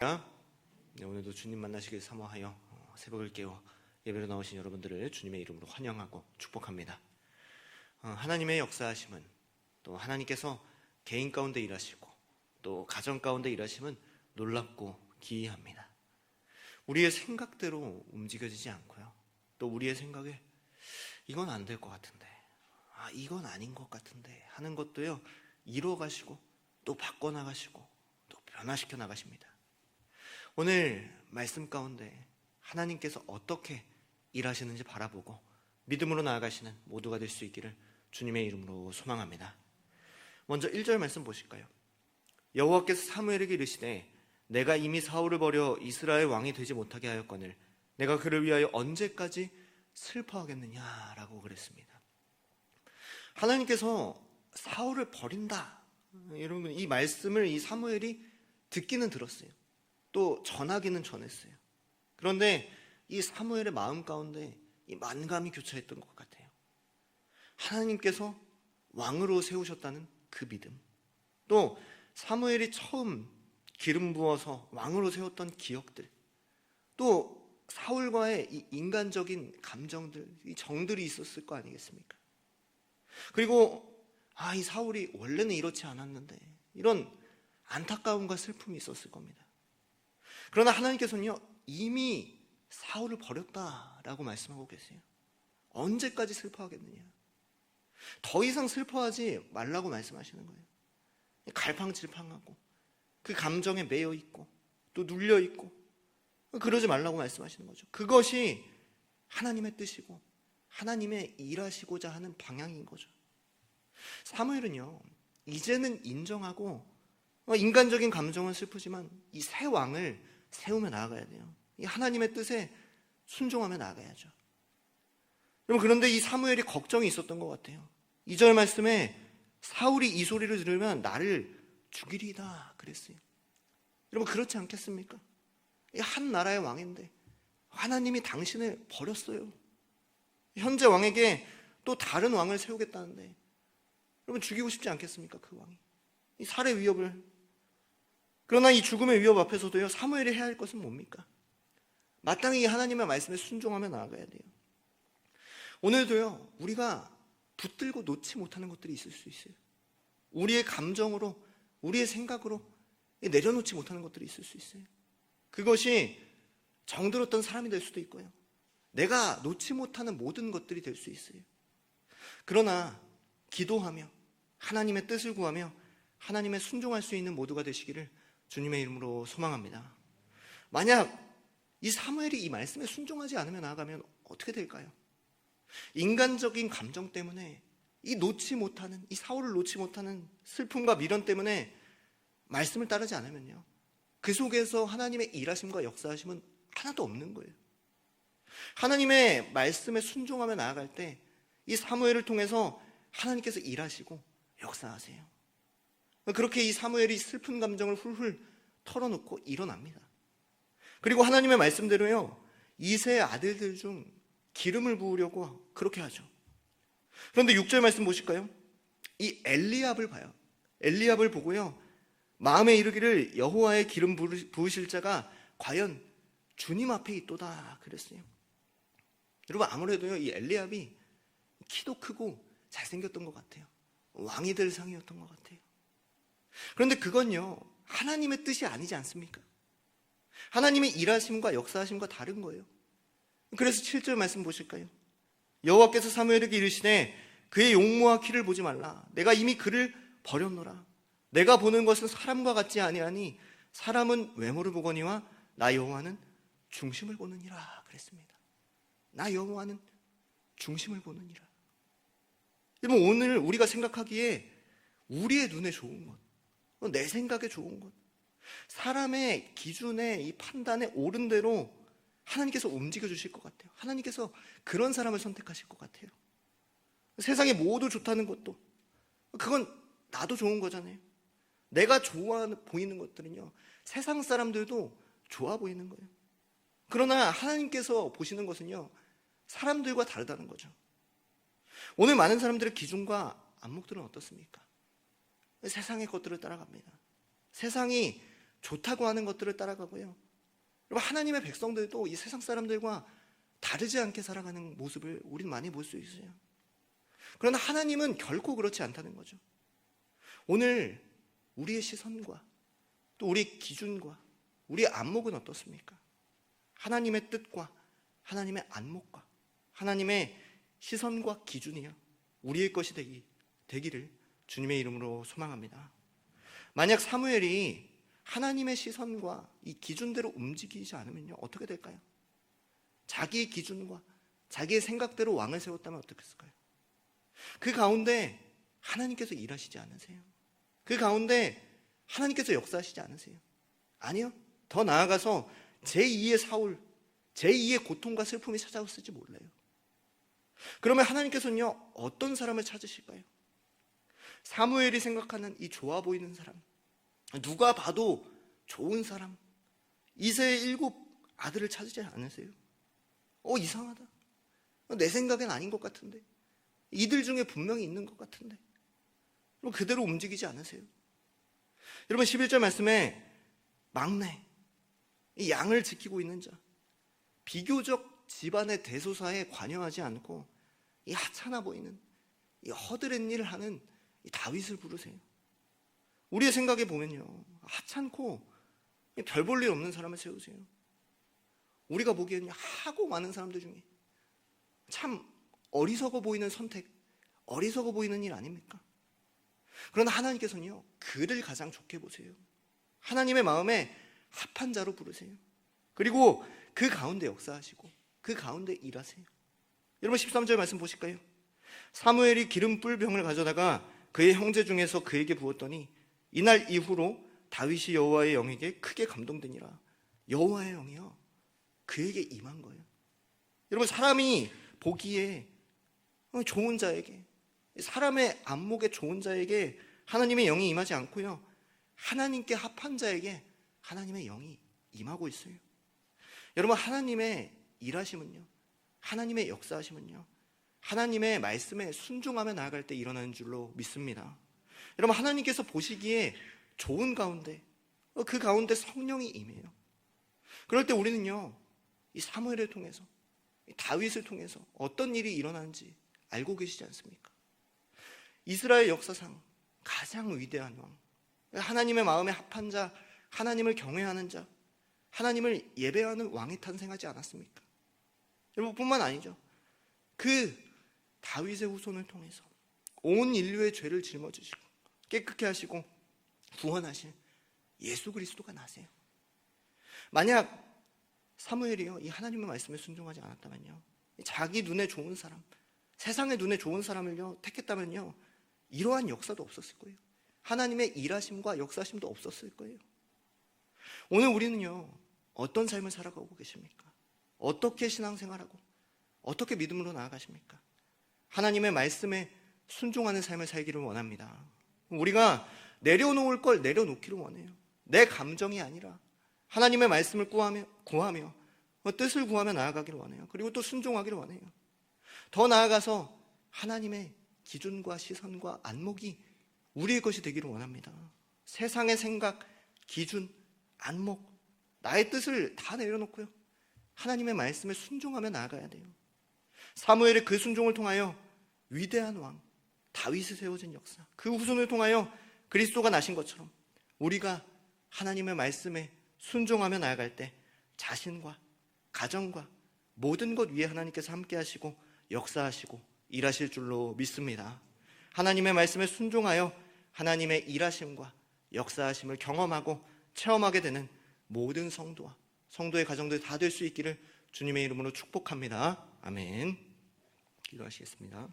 네, 오늘도 주님 만나시길 사모하여 새벽을 깨워 예배로 나오신 여러분들을 주님의 이름으로 환영하고 축복합니다. 하나님의 역사하심은, 또 하나님께서 개인 가운데 일하시고 또 가정 가운데 일하심은 놀랍고 기이합니다. 우리의 생각대로 움직여지지 않고요, 또 우리의 생각에 이건 안 될 것 같은데, 이건 아닌 것 같은데 하는 것도요, 이뤄가시고 또 바꿔나가시고 또 변화시켜 나가십니다. 오늘 말씀 가운데 하나님께서 어떻게 일하시는지 바라보고 믿음으로 나아가시는 모두가 될 수 있기를 주님의 이름으로 소망합니다. 먼저 1절 말씀 보실까요? 여호와께서 사무엘에게 이르시되 내가 이미 사울을 버려 이스라엘 왕이 되지 못하게 하였거늘 내가 그를 위하여 언제까지 슬퍼하겠느냐라고 그랬습니다. 하나님께서 사울을 버린다, 여러분, 이 말씀을 이 사무엘이 듣기는 들었어요. 또 전하기는 전했어요. 그런데 이 사무엘의 마음 가운데 이 만감이 교차했던 것 같아요. 하나님께서 왕으로 세우셨다는 그 믿음, 또 사무엘이 처음 기름 부어서 왕으로 세웠던 기억들, 또 사울과의 이 인간적인 감정들, 이 정들이 있었을 거 아니겠습니까? 그리고 이 사울이 원래는 이렇지 않았는데, 이런 안타까움과 슬픔이 있었을 겁니다. 그러나 하나님께서는요, 이미 사울을 버렸다라고 말씀하고 계세요. 언제까지 슬퍼하겠느냐? 더 이상 슬퍼하지 말라고 말씀하시는 거예요. 갈팡질팡하고 그 감정에 매여 있고 또 눌려 있고 그러지 말라고 말씀하시는 거죠. 그것이 하나님의 뜻이고 하나님의 일하시고자 하는 방향인 거죠. 사무엘은요, 이제는 인정하고 인간적인 감정은 슬프지만 이 새 왕을 세우며 나아가야 돼요. 이 하나님의 뜻에 순종하며 나아가야죠. 여러분, 그런데 이 사무엘이 걱정이 있었던 것 같아요. 2절 말씀에 사울이 이 소리를 들으면 나를 죽이리이다 그랬어요. 여러분, 그렇지 않겠습니까? 이 한 나라의 왕인데 하나님이 당신을 버렸어요. 현재 왕에게 또 다른 왕을 세우겠다는데 여러분, 죽이고 싶지 않겠습니까? 그 왕이 이 살해 위협을. 그러나 이 죽음의 위협 앞에서도요, 사무엘이 해야 할 것은 뭡니까? 마땅히 하나님의 말씀에 순종하며 나아가야 돼요. 오늘도요, 우리가 붙들고 놓지 못하는 것들이 있을 수 있어요. 우리의 감정으로, 우리의 생각으로 내려놓지 못하는 것들이 있을 수 있어요. 그것이 정들었던 사람이 될 수도 있고요, 내가 놓지 못하는 모든 것들이 될 수 있어요. 그러나 기도하며 하나님의 뜻을 구하며 하나님의 순종할 수 있는 모두가 되시기를 주님의 이름으로 소망합니다. 만약 이 사무엘이 이 말씀에 순종하지 않으며 나아가면 어떻게 될까요? 인간적인 감정 때문에 이 사울을 놓지 못하는 슬픔과 미련 때문에 말씀을 따르지 않으면요, 그 속에서 하나님의 일하심과 역사하심은 하나도 없는 거예요. 하나님의 말씀에 순종하며 나아갈 때 이 사무엘을 통해서 하나님께서 일하시고 역사하세요. 그렇게 이 사무엘이 슬픈 감정을 훌훌 털어놓고 일어납니다. 그리고 하나님의 말씀대로요, 이세 아들들 중 기름을 부으려고 그렇게 하죠. 그런데 6절 말씀 보실까요? 이 엘리압을 봐요. 엘리압을 보고요, 마음에 이르기를 여호와의 기름 부으실 자가 과연 주님 앞에 있도다 그랬어요. 여러분, 아무래도요, 이 엘리압이 키도 크고 잘생겼던 것 같아요. 왕이 될 상이었던 것 같아요. 그런데 그건요, 하나님의 뜻이 아니지 않습니까? 하나님의 일하심과 역사하심과 다른 거예요. 그래서 7절 말씀 보실까요? 여호와께서 사무엘에게 이르시되 그의 용모와 키를 보지 말라. 내가 이미 그를 버렸노라. 내가 보는 것은 사람과 같지 아니하니 사람은 외모를 보거니와 나 여호와는 중심을 보느니라 그랬습니다. 나 여호와는 중심을 보느니라. 여러분, 오늘 우리가 생각하기에 우리의 눈에 좋은 것, 내 생각에 좋은 것, 사람의 기준에 이 판단에 옳은 대로 하나님께서 움직여 주실 것 같아요. 하나님께서 그런 사람을 선택하실 것 같아요. 세상에 모두 좋다는 것도, 그건 나도 좋은 거잖아요. 내가 좋아 보이는 것들은요, 세상 사람들도 좋아 보이는 거예요. 그러나 하나님께서 보시는 것은요, 사람들과 다르다는 거죠. 오늘 많은 사람들의 기준과 안목들은 어떻습니까? 세상의 것들을 따라갑니다. 세상이 좋다고 하는 것들을 따라가고요. 여러분, 하나님의 백성들도 이 세상 사람들과 다르지 않게 살아가는 모습을 우리는 많이 볼 수 있어요. 그러나 하나님은 결코 그렇지 않다는 거죠. 오늘 우리의 시선과 또 우리의 기준과 우리의 안목은 어떻습니까? 하나님의 뜻과 하나님의 안목과 하나님의 시선과 기준이요, 우리의 것이 되기를 주님의 이름으로 소망합니다. 만약 사무엘이 하나님의 시선과 이 기준대로 움직이지 않으면요, 어떻게 될까요? 자기의 기준과 자기의 생각대로 왕을 세웠다면 어떻겠을까요? 그 가운데 하나님께서 일하시지 않으세요? 그 가운데 하나님께서 역사하시지 않으세요? 아니요. 더 나아가서 제2의 사울, 제2의 고통과 슬픔이 찾아왔을지 몰라요. 그러면 하나님께서는요, 어떤 사람을 찾으실까요? 사무엘이 생각하는 이 좋아 보이는 사람, 누가 봐도 좋은 사람, 이새의 7 아들을 찾으지 않으세요? 이상하다. 내 생각엔 아닌 것 같은데, 이들 중에 분명히 있는 것 같은데, 그대로 움직이지 않으세요? 여러분, 11절 말씀에 막내, 이 양을 지키고 있는 자, 비교적 집안의 대소사에 관여하지 않고 이 하찮아 보이는, 이 허드렛 일을 하는 이 다윗을 부르세요. 우리의 생각에 보면요, 하찮고 별 볼 일 없는 사람을 세우세요. 우리가 보기에는 하고 많은 사람들 중에 참 어리석어 보이는 선택, 어리석어 보이는 일 아닙니까? 그러나 하나님께서는요, 그를 가장 좋게 보세요. 하나님의 마음에 합한 자로 부르세요. 그리고 그 가운데 역사하시고 그 가운데 일하세요. 여러분, 13절 말씀 보실까요? 사무엘이 기름 뿔병을 가져다가 그의 형제 중에서 그에게 부었더니 이날 이후로 다윗이 여호와의 영에게 크게 감동되니라. 여호와의 영이요, 그에게 임한 거예요. 여러분, 사람이 보기에 좋은 자에게, 사람의 안목에 좋은 자에게 하나님의 영이 임하지 않고요, 하나님께 합한 자에게 하나님의 영이 임하고 있어요. 여러분, 하나님의 일하심은요, 하나님의 역사하심은요, 하나님의 말씀에 순종하며 나아갈 때 일어나는 줄로 믿습니다. 여러분, 하나님께서 보시기에 좋은 가운데, 그 가운데 성령이 임해요. 그럴 때 우리는요, 이 사무엘을 통해서, 이 다윗을 통해서 어떤 일이 일어나는지 알고 계시지 않습니까? 이스라엘 역사상 가장 위대한 왕, 하나님의 마음에 합한 자, 하나님을 경외하는 자, 하나님을 예배하는 왕이 탄생하지 않았습니까? 여러분, 뿐만 아니죠. 그 다윗의 후손을 통해서 온 인류의 죄를 짊어지시고 깨끗게 하시고 구원하신 예수 그리스도가 나세요. 만약 사무엘이요, 이 하나님의 말씀에 순종하지 않았다면요, 자기 눈에 좋은 사람, 세상의 눈에 좋은 사람을요 택했다면요, 이러한 역사도 없었을 거예요. 하나님의 일하심과 역사심도 없었을 거예요. 오늘 우리는요, 어떤 삶을 살아가고 계십니까? 어떻게 신앙생활하고 어떻게 믿음으로 나아가십니까? 하나님의 말씀에 순종하는 삶을 살기를 원합니다. 우리가 내려놓을 걸 내려놓기를 원해요. 내 감정이 아니라 하나님의 말씀을 구하며 뜻을 구하며 나아가기를 원해요. 그리고 또 순종하기를 원해요. 더 나아가서 하나님의 기준과 시선과 안목이 우리의 것이 되기를 원합니다. 세상의 생각, 기준, 안목, 나의 뜻을 다 내려놓고요, 하나님의 말씀에 순종하며 나아가야 돼요. 사무엘의 그 순종을 통하여 위대한 왕 다윗이 세워진 역사, 그 후손을 통하여 그리스도가 나신 것처럼 우리가 하나님의 말씀에 순종하며 나아갈 때 자신과 가정과 모든 것 위에 하나님께서 함께 하시고 역사하시고 일하실 줄로 믿습니다. 하나님의 말씀에 순종하여 하나님의 일하심과 역사하심을 경험하고 체험하게 되는 모든 성도와 성도의 가정들 다 될 수 있기를 주님의 이름으로 축복합니다. 아멘. 기도하시겠습니다.